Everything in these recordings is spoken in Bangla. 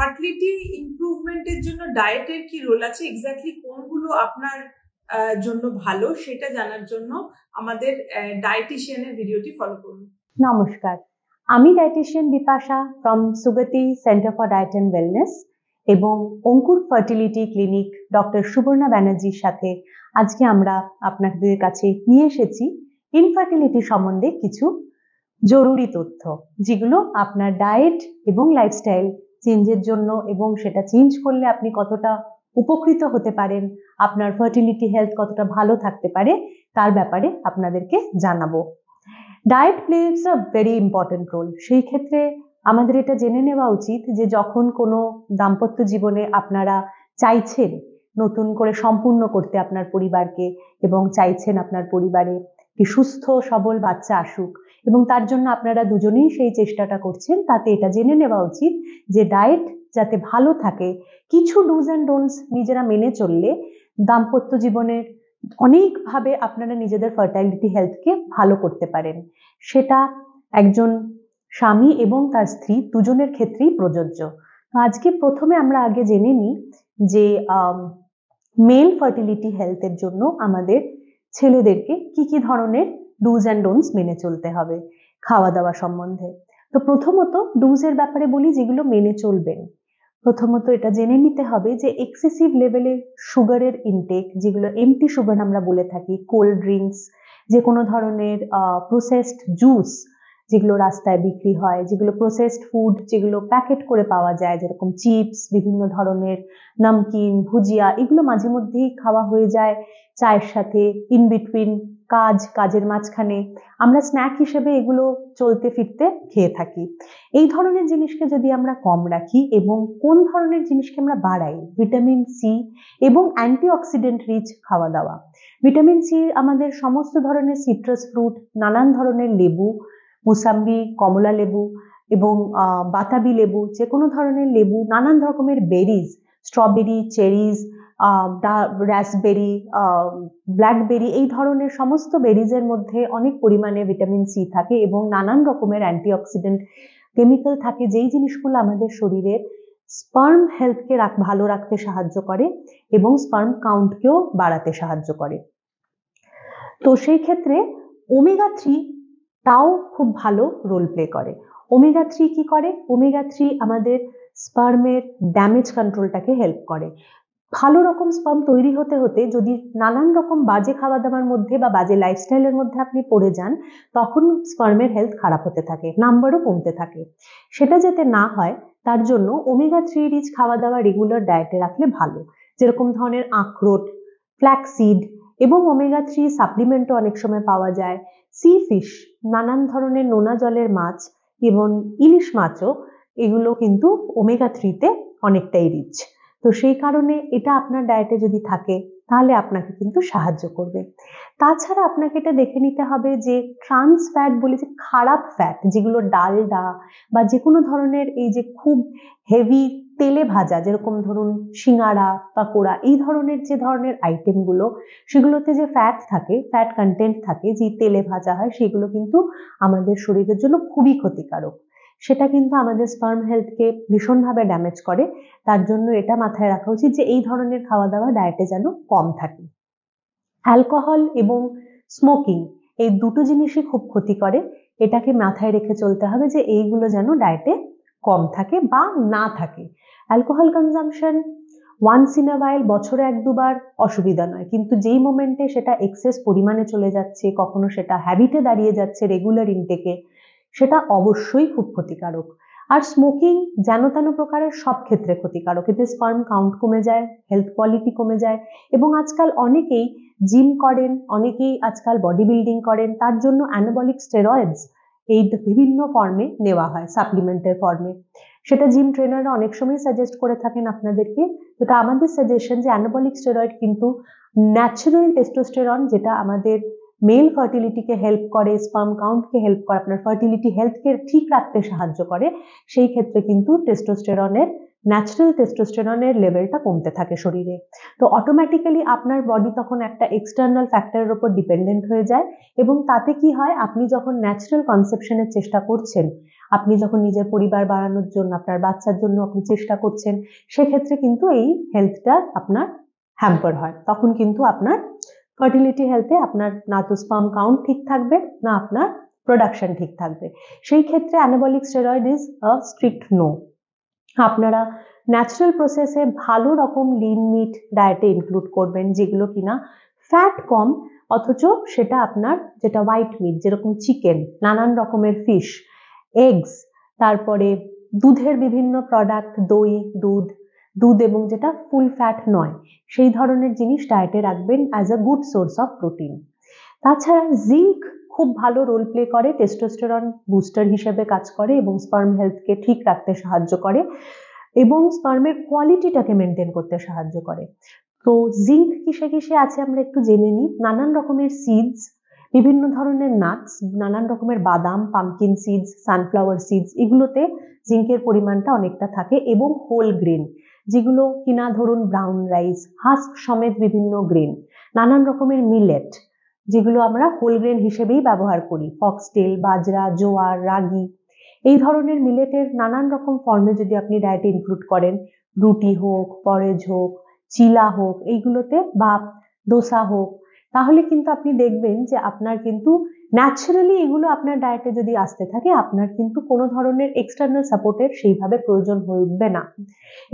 ফার্টিলিটি ইমপ্রুভমেন্টের জন্য ডায়েটের কি রোল আছে, এক্স্যাক্টলি কোনগুলো আপনার জন্য ভালো সেটা জানার জন্য আমাদের ডায়েটিশিয়ানের ভিডিওটি ফলো করুন। নমস্কার, আমি dietitian Bipasha from Sugati centre for diet and wellness এবং Ankur fertility clinic doctor Subarna ব্যানার্জির সাথে আজকে আমরা আপনাদের কাছে নিয়ে এসেছি ইনফার্টিলিটি সম্বন্ধে কিছু জরুরি তথ্য, যেগুলো আপনার ডায়েট এবং লাইফস্টাইল চেঞ্জের জন্য এবং সেটা চেঞ্জ করলে আপনি কতটা উপকৃত হতে পারেন, আপনার ফার্টিলিটি হেলথ কতটা ভালো থাকতে পারে তার ব্যাপারে আপনাদেরকে জানাবো। Diet plays a very important role. সেই ক্ষেত্রে আমাদের এটা জেনে নেওয়া উচিত যে যখন কোনো দাম্পত্য জীবনে আপনারা চাইছেন নতুন করে সম্পূর্ণ করতে আপনার পরিবারকে এবং চাইছেন আপনার পরিবারে কি সুস্থ সবল বাচ্চা আসুক এবং তার জন্য আপনারা দুজনেই সেই চেষ্টাটা করছেন, তাতে এটা জেনে নেওয়া উচিত যে ডায়েট যাতে ভালো থাকে, কিছু ডুজ অ্যান্ড ডোন্টস নিজেরা মেনে চললে দাম্পত্য জীবনের অনেকভাবে আপনারা নিজেদের ফার্টাইলিটি হেলথকে ভালো করতে পারেন। সেটা একজন স্বামী এবং তার স্ত্রী দুজনের ক্ষেত্রেই প্রযোজ্য। আজকে প্রথমে আমরা আগে জেনে নিই যে মেল ফার্টিলিটি হেলথের জন্য আমাদের ছেলেদেরকে কি কি ধরনের ডুজ অ্যান্ড ডোন্টস মেনে চলতে হবে খাওয়া দাওয়া সম্বন্ধে। তো প্রথমত ডুজের ব্যাপারে বলি, যেগুলো মেনে চলবেন। প্রথমত এটা জেনে নিতে হবে যে এক্সেসিভ লেভেলের সুগারের ইনটেক, যেগুলো এমটি সুগার আমরা বলে থাকি, কোল্ড ড্রিঙ্কস, যে কোনো ধরনের প্রসেসড জুস যেগুলো রাস্তায় বিক্রি হয়, যেগুলো প্রসেসড ফুড যেগুলো প্যাকেট করে পাওয়া যায়, যেরকম চিপস, বিভিন্ন ধরনের নমকিন, ভুজিয়া, এগুলো মাঝে মধ্যেই খাওয়া হয়ে যায় চায়ের সাথে, ইন বিটুইন কাজের মাঝখানে আমরা স্ন্যাক হিসেবে এগুলো চলতে ফিরতে খেয়ে থাকি। এই ধরনের জিনিসকে যদি আমরা কম রাখি এবং কোন ধরনের জিনিসকে আমরা বাড়াই, ভিটামিন সি এবং অ্যান্টিঅক্সিডেন্ট রিচ খাওয়া দাওয়া। ভিটামিন সি আমাদের সমস্ত ধরনের সিট্রাস ফ্রুট, নানান ধরনের লেবু, মুসাম্বি, কমলা লেবু এবং বাতাবি লেবু, যে কোনো ধরনের লেবু, নানান রকমের berries, strawberry, cherries, raspberry, blackberry, এই ধরনের সমস্ত বেরিজের মধ্যে অনেক পরিমাণে ভিটামিন সি থাকে এবং নানান রকমের অ্যান্টিঅক্সিডেন্ট কেমিক্যাল থাকে, যেই জিনিসগুলো আমাদের শরীরের স্পার্ম হেলথকে ভালো রাখতে সাহায্য করে এবং স্পার্ম কাউন্টকেও বাড়াতে সাহায্য করে। তো সেই ক্ষেত্রে ওমেগা 3 তাও খুব ভালো রোল প্লে করে। ওমেগা 3 কি করে? ওমেগা 3 আমাদের স্পার্মের ড্যামেজ কন্ট্রোলটাকে হেল্প করে। ভালো রকম স্পার্ম তৈরি হতে হতে যদি নানান রকম বাজে খাওয়া দাওয়ার মধ্যে বা বাজে লাইফস্টাইলের মধ্যে আপনি পড়ে যান, তখন স্পার্মের হেলথ খারাপ হতে থাকে, নাম্বারও কমতে থাকে। সেটা যাতে না হয় তার জন্য ওমেগা 3 রিচ খাওয়া দাওয়া রেগুলার ডায়েটে রাখলে ভালো। যেরকম ধরনের আখরোট, ফ্ল্যাক্সিড এবং ওমেগা 3 সাপ্লিমেন্টও অনেক সময় পাওয়া যায়। সি ফিশ, নানান ধরনের নোনা জলের মাছ এবং ইলিশ মাছও, এগুলো কিন্তু ওমেগা 3-তে অনেকটাই রিচ। তো সেই কারণে এটা আপনার ডায়েটে যদি থাকে তাহলে আপনাকে কিন্তু সাহায্য করবে। তাছাড়া আপনাকে এটা দেখে নিতে হবে যে ট্রান্স ফ্যাট বলে যে খারাপ ফ্যাট, যেগুলো ডালডা বা যে কোনো ধরনের এই যে খুব হেভি তেলে ভাজা, যেরকম ধরুন সিঙ্গারা, পাকোড়া, এই ধরনের যে ধরনের আইটেমগুলো, সেগুলোতে যে ফ্যাট থাকে, ফ্যাট কন্টেন্ট থাকে, যে তেলে ভাজা হয়, সেগুলো কিন্তু আমাদের শরীরের জন্য খুবই ক্ষতিকারক। সেটা কিন্তু আমাদের স্পার্ম হেলথকে ভীষণভাবে ড্যামেজ করে। তার জন্য এটা মাথায় রাখা উচিত যে এই ধরনের খাওয়া দাওয়া ডায়েটে যেন কম থাকে। অ্যালকোহল এবং স্মোকিং, এই দুটো জিনিসই খুব ক্ষতি করে। এটাকে মাথায় রেখে চলতে হবে যে এইগুলো যেন ডায়েটে কম থাকে বা না থাকে। Alcohol consumption once in a while, বছরে 1-2 বার অসুবিধা নয়, কিন্তু যেই মোমেন্টে সেটা এক্সেস পরিমাণে চলে যাচ্ছে, কখনো সেটা হ্যাবিটে দাঁড়িয়ে যাচ্ছে রেগুলার ইনটেকে, সেটা অবশ্যই খুব ক্ষতিকারক। আর স্মোকিং যেন তেন প্রকারের সব ক্ষেত্রে ক্ষতিকারক। এতে স্পার্ম কাউন্ট কমে যায়, হেলথ কোয়ালিটি কমে যায় এবং আজকাল অনেকেই জিম করেন, অনেকেই আজকাল বডি বিল্ডিং করেন, তার জন্য অ্যানাবলিক স্টেরয়েডস এই বিভিন্ন ফর্মে নেওয়া হয়, সাপ্লিমেন্টের ফর্মে। সেটা জিম ট্রেনাররা অনেক সময় সাজেস্ট করে থাকেন আপনাদেরকে। এটা আমাদের সাজেশন যে অ্যানাবলিক স্টেরয়েড কিন্তু ন্যাচারাল টেস্টোস্টেরন, যেটা আমাদের মেল ফার্টিলিটিকে হেল্প করে, স্পার্ম কাউন্টকে হেল্প করে, আপনার ফার্টিলিটি হেলথকে ঠিক রাখতে সাহায্য করে, সেই ক্ষেত্রে কিন্তু টেস্টোস্টেরনের ন্যাচারাল টেস্টোস্টেরনের লেভেলটা কমতে থাকে শরীরে। তো অটোমেটিক্যালি আপনার বডি তখন একটা এক্সটার্নাল ফ্যাক্টরের উপর ডিপেন্ডেন্ট হয়ে যায়, এবং তাতে কি হয়, আপনি যখন ন্যাচারাল কনসেপশনের চেষ্টা করছেন, আপনি যখন নিজের পরিবার বাড়ানোর জন্য, আপনার বাচ্চার জন্য আপনি চেষ্টা করছেন, সেক্ষেত্রে কিন্তু এই হেলথটা আপনার হ্যাম্পার হয়। তখন কিন্তু আপনার ফার্টিলিটি হেলথে আপনার না তো স্পার্ম কাউন্ট ঠিক থাকবে, না আপনার প্রোডাকশন ঠিক থাকবে। সেই ক্ষেত্রে anabolic steroid is a strict no. আপনারা ন্যাচারাল প্রসেসে ভালো রকম লিন মিট ডায়েটে ইনক্লুড করবেন, যেগুলো কিনা ফ্যাট কম, অথচ সেটা আপনার যেটা হোয়াইট মিট, যেরকম চিকেন, নানান রকমের ফিশ, এগস, তারপরে দুধের বিভিন্ন প্রোডাক্ট, দই, দুধ এবং যেটা ফুল ফ্যাট নয়, সেই ধরনের জিনিস ডায়েটে রাখবেন as a good source of protein. তাছাড়া জিঙ্ক খুব ভালো রোল প্লে করে, টেস্টোস্টেরন বুস্টার হিসেবে কাজ করে এবং স্পার্ম হেলথকে ঠিক রাখতে সাহায্য করে এবং স্পার্মের কোয়ালিটিটাকে মেনটেন করতে সাহায্য করে। তো জিঙ্ক কিসে কিসে আছে আমরা একটু জেনে নিই। নানান রকমের সিডস, বিভিন্ন ধরনের নাটস, নানান রকমের বাদাম, পামকিন সিডস, সানফ্লাওয়ার সিডস, এগুলোতে জিঙ্কের পরিমাণটা অনেকটা থাকে, এবং হোল গ্রেন, যেগুলো কিনা ধরুন ব্রাউন রাইস, হাস্ক সমেত বিভিন্ন গ্রেন, নানান রকমের মিলেট, যেগুলো আমরা হোল গ্রেন হিসেবেই ব্যবহার করি, ফক্সটেল, বাজরা, জোয়ার, রাগি, এই ধরনের মিলেটের নানান রকম ফর্মে যদি আপনি ডায়েটে ইনক্লুড করেন, রুটি হোক, পরেজ হোক, চিলা হোক, এইগুলোতে বা দোসা হোক, তাহলে কিন্তু আপনি দেখবেন যে আপনার কিন্তু ন্যাচারালি এগুলো আপনার ডায়েটে যদি আসতে থাকে, আপনার কিন্তু কোনো ধরনের এক্সটার্নাল সাপোর্টের সেইভাবে প্রয়োজন হয়ে উঠবে না।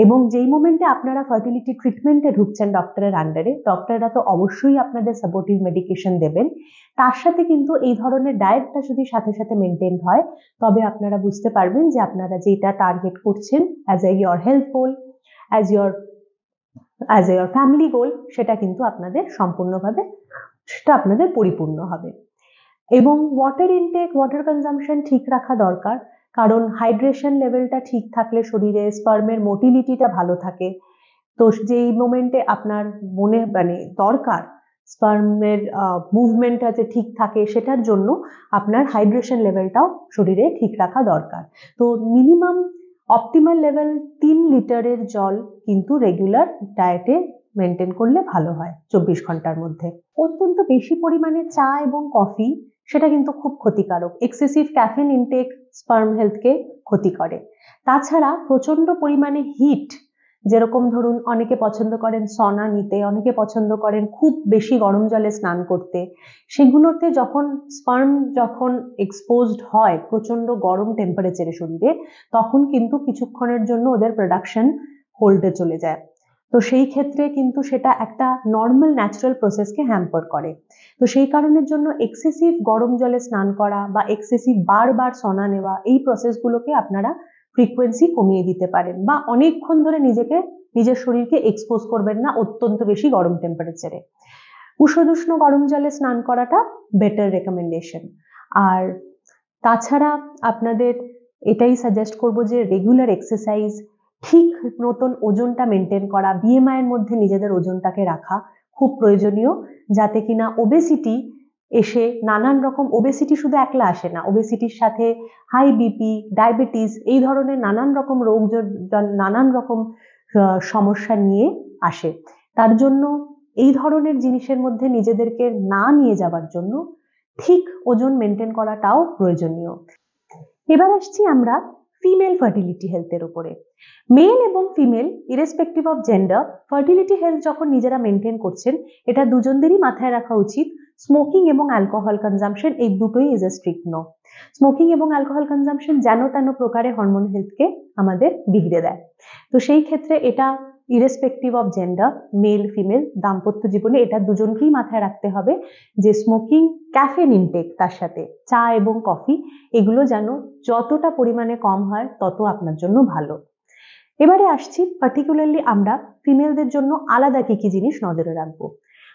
এবং যেই মোমেন্টে আপনারা ফার্টিলিটি ট্রিটমেন্টে ঢুকছেন ডক্টরের আন্ডারে, ডক্টররা তো অবশ্যই আপনাদের সাপোর্টিভ মেডিকেশন দেবেন, তার সাথে কিন্তু এই ধরনের ডায়েটটা যদি সাথে সাথে মেনটেন হয়, তবে আপনারা বুঝতে পারবেন যে আপনারা যেটা টার্গেট করছেন as a your health goal, as your family goal, সেটা কিন্তু আপনাদের সম্পূর্ণভাবে সেটা আপনাদের পরিপূর্ণ হবে। এবং ওয়াটার ইনটেক, ওয়াটার কনজাম্পশন ঠিক রাখা দরকার, কারণ হাইড্রেশন লেভেলটা ঠিক থাকলে শরীরে স্পার্মের মোটিলিটিটা ভালো থাকে। তো যেই মোমেন্টে আপনার মনে দরকার স্পার্মের মুভমেন্টটা যে ঠিক থাকে, সেটার জন্য আপনার হাইড্রেশন লেভেলটাও শরীরে ঠিক রাখা দরকার। তো মিনিমাম অপটিমাল লেভেল 3 লিটারের জল কিন্তু রেগুলার ডায়েটে মেনটেন করলে ভালো হয় 24 ঘন্টার মধ্যে। অত্যন্ত বেশি পরিমাণে চা এবং কফি, সেটা কিন্তু খুব ক্ষতিকারক। এক্সেসিভ ক্যাফেন ইনটেক স্পার্ম হেলথকে ক্ষতি করে। তাছাড়া প্রচন্ড পরিমাণে হিট, যেরকম ধরুন অনেকে পছন্দ করেন সনা নিতে, অনেকে পছন্দ করেন খুব বেশি গরম জলে স্নান করতে, সেগুলোতে যখন স্পার্ম যখন এক্সপোজড হয় প্রচন্ড গরম টেম্পারেচারে শরীরে, তখন কিন্তু কিছুক্ষণের জন্য ওদের প্রোডাকশন হোল্ডে চলে যায়। তো সেই ক্ষেত্রে কিন্তু সেটা একটা নর্মাল ন্যাচারাল প্রসেসকে হ্যাম্পার করে। তো সেই কারণের জন্য এক্সেসিভ গরম জলে স্নান করা বা এক্সেসিভ বারবার সনা নেওয়া, এই প্রসেসগুলোকে আপনারা ফ্রিকোয়েন্সি কমিয়ে দিতে পারেন, বা অনেকক্ষণ ধরে নিজের শরীরকে এক্সপোজ করবেন না অত্যন্ত বেশি গরম টেম্পারেচারে। উষ্ণ গরম জলে স্নান করাটা বেটার রেকমেন্ডেশন। আর তাছাড়া আপনাদের এটাই সাজেস্ট করব যে রেগুলার এক্সারসাইজ, ঠিক মতন ওজনটা মেনটেন করা, বিএমআই এর মধ্যে নিজেদের ওজনটাকে রাখা খুব প্রয়োজনীয়, যাতে কিনা ওবেসিটি এসে নানান রকম, ওবেসিটি শুধু একলা আসে না, ওবেসিটির সাথে হাই বিপি, ডায়াবেটিস, এই ধরনের নানান রকম রোগ, নানান রকম সমস্যা নিয়ে আসে। তার জন্য এই ধরনের জিনিসের মধ্যে নিজেদেরকে না নিয়ে যাওয়ার জন্য ঠিক ওজন মেনটেন করাটাও প্রয়োজনীয়। এবার আসছি আমরা ফিমেল ফার্টিলিটি হেলথের উপরে। মেল এবং female irrespective of gender, fertility health যখন নিজেরা মেনটেন করছেন, এটা দুজনদেরই মাথায় রাখা উচিত, স্মোকিং এবং অ্যালকোহল কনজাম্পশন এই দুটোই is a strict no. Smoking এবং অ্যালকোহল কনজাম্পশন যেন তেন প্রকারে হরমোন হেলথকে আমাদের বিগড়ে দেয়। তো সেই ক্ষেত্রে এটা irrespective of gender, male female দাম্পত্য জীবনে এটা দুজনকেই মাথায় রাখতে হবে যে স্মোকিং, ক্যাফেন ইনটেক, তার সাথে চা এবং কফি, এগুলো যেন যতটা পরিমাণে কম হয় তত আপনার জন্য ভালো। এবারে আসছি পার্টিকুলারলি আমরা ফিমেলদের জন্য আলাদা কি কি জিনিস নজরে রাখবো।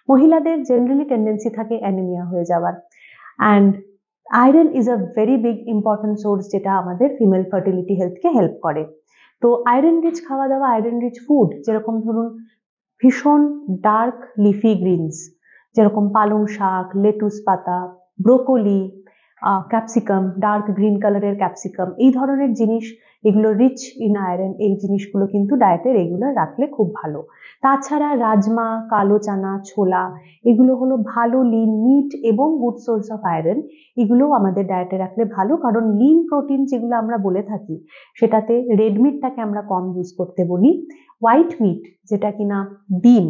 মহিলাদের জেনারেলি টেন্ডেন্সি থাকে অ্যানিমিয়া হয়ে যাওয়ার, and iron is a very big important source, যেটা আমাদের ফিমেল ফার্টিলিটি হেলথকে হেল্প করে। তো আয়রন রিচ খাওয়া দাওয়া, আয়রন রিচ ফুড, যেরকম ধরুন ভীষণ ডার্ক লিফি গ্রিনস, যেরকম পালং শাক, লেটুস পাতা, ব্রোকলি, ক্যাপসিকাম, ডার্ক গ্রিন কালারের ক্যাপসিকাম, এই ধরনের জিনিস, এগুলো রিচ ইন আয়রন, এই জিনিসগুলো কিন্তু ডায়েটে রেগুলার রাখলে খুব ভালো। তাছাড়া রাজমা, কালো চানা, ছোলা, এগুলো হলো ভালো লিন মিট এবং গুড সোর্স অফ আয়রন। এগুলোও আমাদের ডায়েটে রাখলে ভালো, কারণ লিন প্রোটিন যেগুলো আমরা বলে থাকি সেটাতে রেড মিটটাকে আমরা কম ইউজ করতে বলি। হোয়াইট মিট, যেটা কিনা ডিম,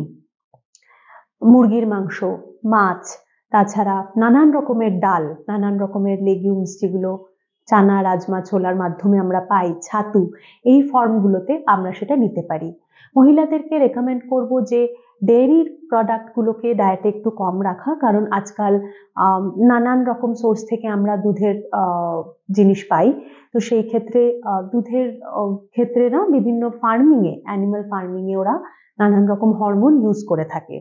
মুরগির মাংস, মাছ, তাছাড়া নানান রকমের ডাল, নানান রকমের লেগুমস যেগুলো চানা, রাজমা, ছোলার মাধ্যমে আমরা পাই, ছাতু, এই ফর্মগুলোতে আমরা সেটা নিতে পারি। মহিলাদেরকে রেকমেন্ড করব যে ডেয়ারির প্রোডাক্টগুলোকে ডায়েটে একটু কম রাখা, কারণ আজকাল নানান রকম সোর্স থেকে আমরা দুধের জিনিস পাই। তো সেই ক্ষেত্রে দুধের ক্ষেত্রে না, বিভিন্ন ফার্মিংয়ে, অ্যানিমাল ফার্মিংয়ে ওরা নানান রকম হরমোন ইউজ করে থাকে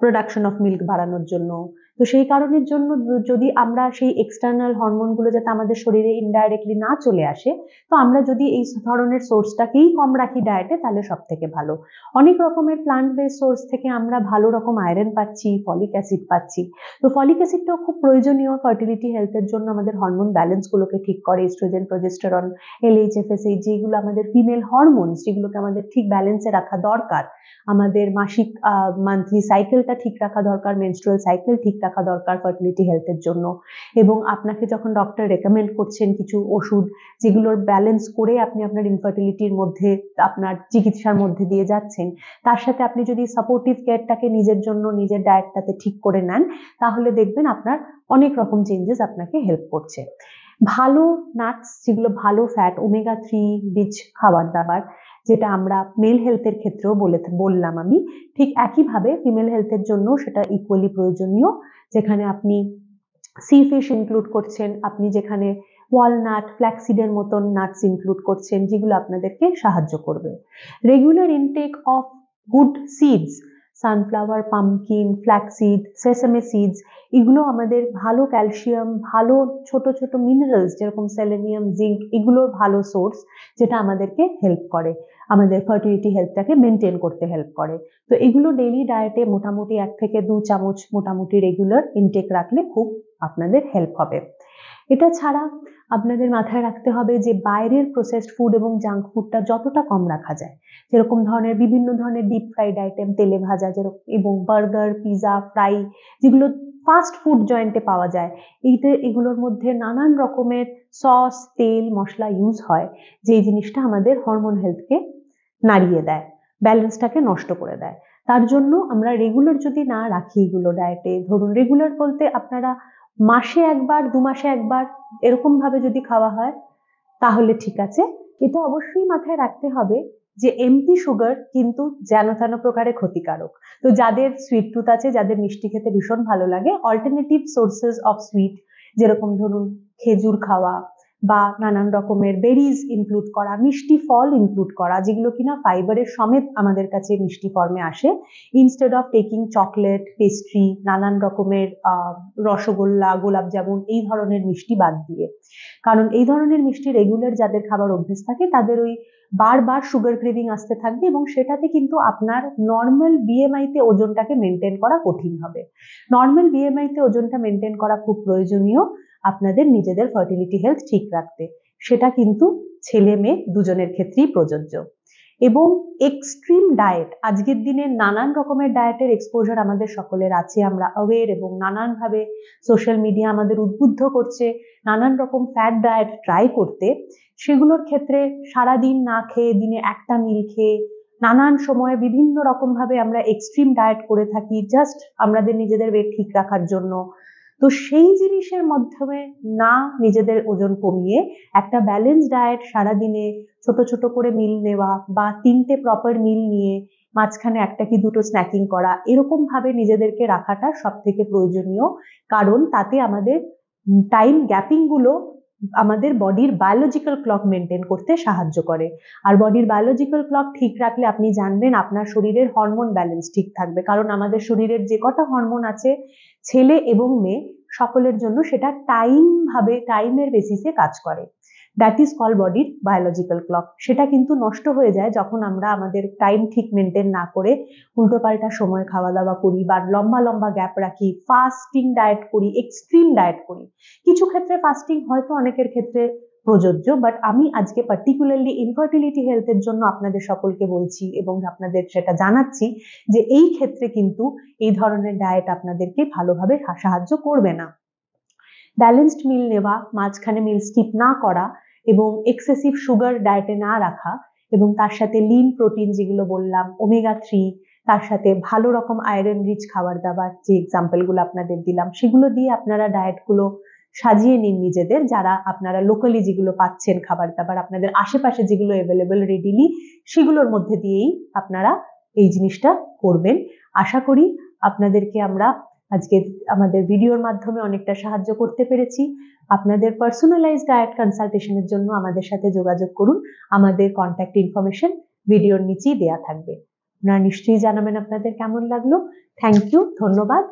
প্রোডাকশন অফ মিল্ক বাড়ানোর জন্য। তো সেই কারণের জন্য যদি আমরা সেই এক্সটার্নাল হরমোনগুলো যাতে আমাদের শরীরে ইনডাইরেক্টলি না চলে আসে, তো আমরা যদি এই ধরনের সোর্সটাকেই কম রাখি ডায়েটে, তাহলে সব থেকে ভালো। অনেক রকমের প্লান্ট বেস সোর্স থেকে আমরা ভালো রকম আয়রন পাচ্ছি, ফলিক অ্যাসিড পাচ্ছি। তো ফলিক অ্যাসিডটাও খুব প্রয়োজনীয় ফার্টিলিটি হেলথের জন্য, আমাদের হরমোন ব্যালেন্সগুলোকে ঠিক করে। এস্ট্রোজেন, প্রজেস্টেরন, LH, FSH, যেগুলো আমাদের ফিমেল হরমোনস, যেগুলোকে আমাদের ঠিক ব্যালেন্সে রাখা দরকার। আমাদের মাসিক মান্থলি সাইকেলটা ঠিক রাখা দরকার, মেনস্ট্রুয়াল সাইকেল ঠিক রাখা দরকার ফার্টিলিটি হেলথের জন্য। এবং আপনাকে যখন ডক্টর রেকমেন্ড করছেন কিছু ওষুধ, যেগুলোর ব্যালেন্স করে আপনি আপনার ইনফার্টিলিটির মধ্যে, আপনার চিকিৎসার মধ্যে দিয়ে যাচ্ছেন, তার সাথে আপনি যদি সাপোর্টিভ কেয়ারটাকে নিজের জন্য, নিজের ডায়েটটাতে ঠিক করে নেন, তাহলে দেখবেন আপনার অনেক রকম চেঞ্জেস আপনাকে হেল্প করছে। ভালো নাটস, যেগুলো ভালো ফ্যাট, ওমেগা 3 রিচ খাবার দাবার, যেটা আমরা মেল হেলথের ক্ষেত্রেও বললাম আমি, ঠিক একইভাবে ফিমেল হেলথের জন্য সেটা ইকুয়ালি প্রয়োজনীয়। যেখানে আপনি সি ফিশ ইনক্লুড করছেন, আপনি যেখানে ওয়ালনাট, ফ্ল্যাক্সিডের মতন নাটস ইনক্লুড করছেন, যেগুলো আপনাদেরকে সাহায্য করবে। Regular intake of good seeds, sunflower, pumpkin, flaxseed, sesame seeds, এগুলো আমাদের ভালো ক্যালসিয়াম, ভালো ছোট ছোট মিনারেলস যেরকম সেলেনিয়াম, জিঙ্ক, এগুলোর ভালো সোর্স, যেটা আমাদেরকে হেল্প করে, আমাদের ফার্টিলিটি হেলথটাকে মেনটেন করতে হেল্প করে। তো এগুলো ডেইলি ডায়েটে মোটামুটি 1 থেকে 2 চামচ মোটামুটি রেগুলার ইনটেক রাখলে খুব আপনাদের হেল্প হবে। এটা ছাড়া আপনাদের মাথায় রাখতে হবে যে বাইরের প্রসেসড ফুড এবং জাঙ্ক ফুডটা যতটা কম রাখা যায়, যেরকম ধরনের বিভিন্ন ধরনের ডিপ ফ্রাইড আইটেম, তেলে ভাজা, যেরকম, এবং বার্গার, পিজা, ফ্রাই, যেগুলো ফাস্ট ফুড জয়েন্টে পাওয়া যায়, এগুলোর মধ্যে নানান রকমের সস, তেল, মশলা ইউজ হয়, যে জিনিসটা আমাদের হরমোন হেলথকে নাড়িয়ে দেয়, ব্যালেন্সটাকে নষ্ট করে দেয়। তার জন্য আমরা রেগুলার যদি না রাখি এগুলো ডায়েটে, ধরুন রেগুলার বলতে আপনারা মাসে একবার, 2 মাসে একবার, এরকম ভাবে যদি খাওয়া হয় তাহলে ঠিক আছে। এটা অবশ্যই মাথায় রাখতে হবে যে এমটি সুগার কিন্তু যেন তেন প্রকারে ক্ষতিকারক। তো যাদের সুইট টুথ আছে, যাদের মিষ্টি খেতে ভীষণ ভালো লাগে, অল্টারনেটিভ সোর্সেস অফ সুইট, যেরকম ধরুন খেজুর খাওয়া বা নানান রকমের বেরিজ ইনক্লুড করা, মিষ্টি ফল ইনক্লুড করা, যেগুলো কিনা ফাইবারের সমেত আমাদের কাছে মিষ্টি ফর্মে আসে, instead of taking chocolate, pastry, নানান রকমের রসগোল্লা, গোলাপ জামুন, এই ধরনের মিষ্টি বাদ দিয়ে। কারণ এই ধরনের মিষ্টি রেগুলার যাদের খাবার অভ্যেস থাকে, তাদের ওই বারবার সুগার ক্রেভিং আসতে থাকবে, এবং সেটাতে কিন্তু আপনার নর্মাল বিএমআইতে ওজনটাকে মেনটেন করা কঠিন হবে। নর্মাল বিএমআইতে ওজনটা মেনটেন করা খুব প্রয়োজনীয় আপনাদের নিজেদের ফার্টিলিটি হেলথ ঠিক রাখতে। সেটা কিন্তু ছেলে মেয়ে দুজনের ক্ষেত্রেই প্রযোজ্য। এবং এক্সট্রিম ডায়েট, আজকের দিনে নানান রকমের ডায়েটের এক্সপোজার আমাদের সকলের আছে, আমরা অ্যাওয়্যার, এবং নানানভাবে সোশ্যাল মিডিয়া আমাদের উদ্বুদ্ধ করছে নানান রকম ফ্যাট ডায়েট ট্রাই করতে। সেগুলোর ক্ষেত্রে সারাদিন না খেয়ে, দিনে একটা মিল খেয়ে, নানান সময়ে বিভিন্ন রকম ভাবে আমরা এক্সট্রিম ডায়েট করে থাকি, জাস্ট আমাদের নিজেদের ওয়েট ঠিক রাখার জন্য। তো সেই জিনিসের মাধ্যমে না নিজেদের ওজন কমিয়ে একটা ব্যালেন্স ডায়েট, সারাদিনে ছোট ছোট করে মিল নেওয়া, বা 3টে প্রপার মিল নিয়ে মাঝখানে 1টা কি 2টো স্ন্যাকিং করা, এরকম ভাবে নিজেদেরকে রাখাটা সব থেকে প্রয়োজনীয়। কারণ তাতে আমাদের টাইম গ্যাপিং গুলো আমাদের বডির বায়োলজিক্যাল ক্লক মেনটেন করতে সাহায্য করে। আর বডির বায়োলজিক্যাল ক্লক ঠিক রাখলে আপনি জানবেন আপনার শরীরের হরমোন ব্যালেন্স ঠিক থাকবে। কারণ আমাদের শরীরের যে কটা হরমোন আছে, ছেলে এবং মেয়ে সকলের জন্য, সেটা টাইমের বেসিসে কাজ করে। দ্যাট ইজ কল বডির বায়োলজিক্যাল ক্লক। সেটা কিন্তু নষ্ট হয়ে যায় যখন আমরা আমাদের টাইম ঠিক মেনটেন না করে উল্টোপাল্টা সময় খাওয়া দাওয়া করি বা লম্বা লম্বা গ্যাপ রাখি, ফাস্টিং ডায়েট করি, এক্সট্রিম ডায়েট করি। কিছু ক্ষেত্রে ফাস্টিং হয়তো অনেকের ক্ষেত্রে প্রযোজ্য, বাট আমি আজকে পার্টিকুলারলি ইনফার্টিলিটি হেলথের জন্য আপনাদের সকলকে বলছি এবং আপনাদের সেটা জানাচ্ছি যে এই ক্ষেত্রে কিন্তু এই ধরনের ডায়েট আপনাদেরকে ভালোভাবে সাহায্য করবে না। ব্যালেন্সড মিল নেওয়া, মাঝখানে মিল স্কিপ না করা এবং এক্সেসিভ সুগার ডায়েটে না রাখা এবং তার সাথে লিন প্রোটিন যেগুলো বললাম, ওমেগা 3, তার সাথে ভালো রকম আয়রন রিচ খাবার দাবার যে এক্সাম্পলগুলো আপনাদের দিলাম সেগুলো দিয়ে আপনারা ডায়েটগুলো সাজিয়ে নিন নিজেদের। যারা আপনারা লোকালি যেগুলো পাচ্ছেন খাবার দাবার, আপনাদের আশেপাশে যেগুলো অ্যাভেলেবল রেডিলি, সেগুলোর মধ্যে দিয়েই আপনারা এই জিনিসটা করবেন। আশা করি আপনাদেরকে আমরা আজকে আমাদের ভিডিওর মাধ্যমে অনেকটা সাহায্য করতে পেরেছি। আপনাদের পার্সোনালাইজড ডায়েট কনসালটেশনের জন্য আমাদের সাথে যোগাযোগ করুন। আমাদের কন্ট্যাক্ট ইনফরমেশন ভিডিওর নিচেই দেয়া থাকবে। আপনারা নিশ্চয়ই জানাবেন আপনাদের কেমন লাগলো। থ্যাংক ইউ, ধন্যবাদ।